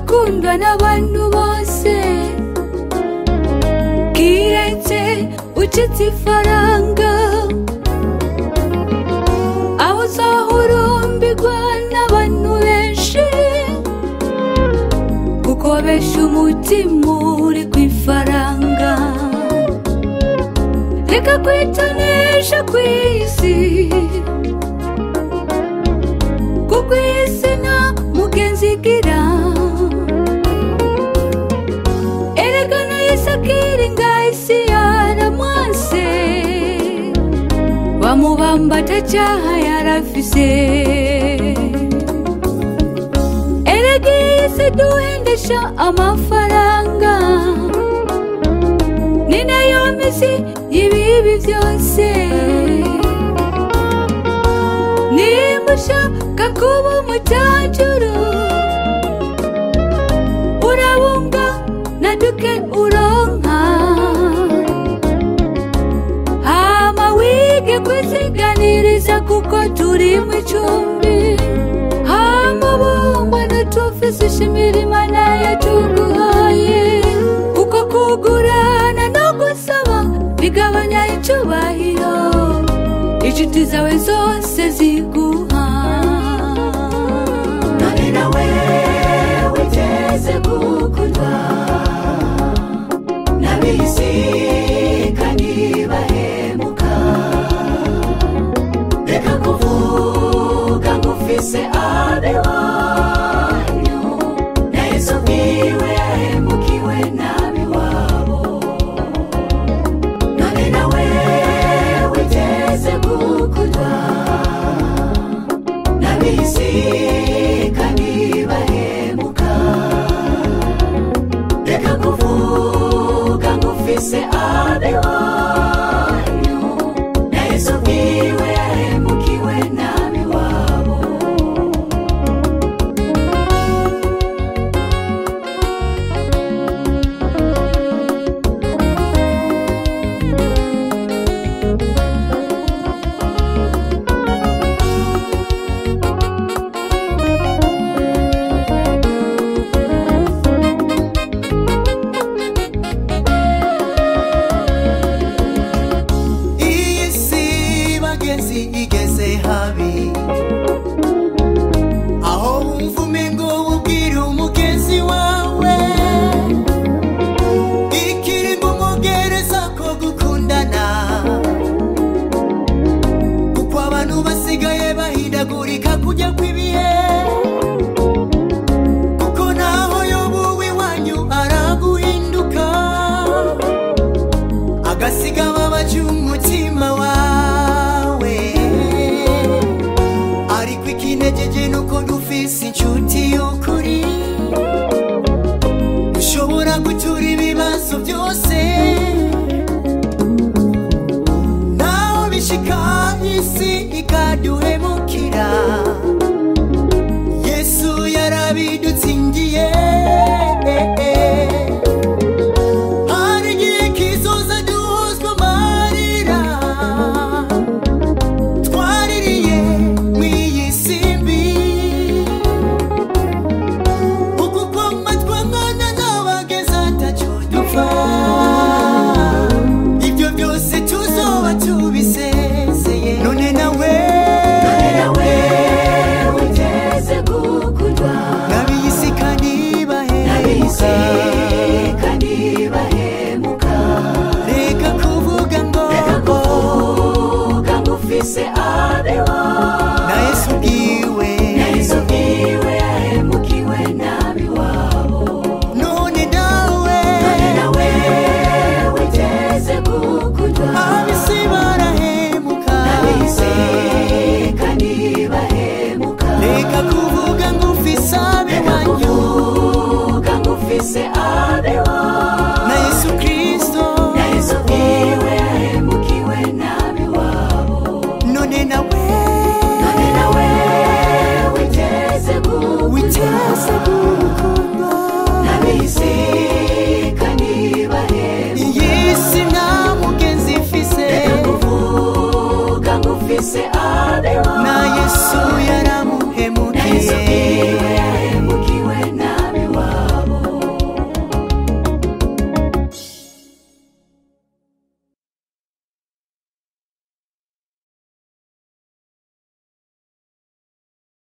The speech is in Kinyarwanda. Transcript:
Kundwa n'abantu bose kiretse ucitse ifaranga aho uzahurumbirwa n'abantu benshi kuko benshi umutima uri kw'ifaranga. Reka kwitonesha kw'isi kuko isi nta mugenzi igira. Bamubamba tacaha yarafise eregi se duhendesha amafaranga ni nayo mizi y'ibibi byose. Nimba ushaka kuba umutajuru urabunga na duke uronka kwiziganiriza kuko turi mu icumbi hamubungwa n'utufise ishimira Imana yatuguhaye kuko kugurana no gusaba bigabanya icubahiro inshuti zawe zose ziguha. None nawe witeze gukundwa n'ab'isi kandi bahemuka. Reka kuvuga ngufise abe wanyu na Yesu bwiwe yahemukiwe nabi wabo. None nawe witeze gukundwa n'ab'isi kandi bahemuka. Reka kuvuga ngufise abe wanyu na Yesu bwiwe yahemukiwe nabi wabo. Igeze habi aho wumva umengo ubwira umugenzi wawe ikiringo umugereza ko gukundana kuko abantu basigaye bahindagurika kujya kw'ibihe kuko naho yobuwe iwanyu araguhinduka agasiga babaje umutima wawe. Ikinejeje nuko dufise inshuti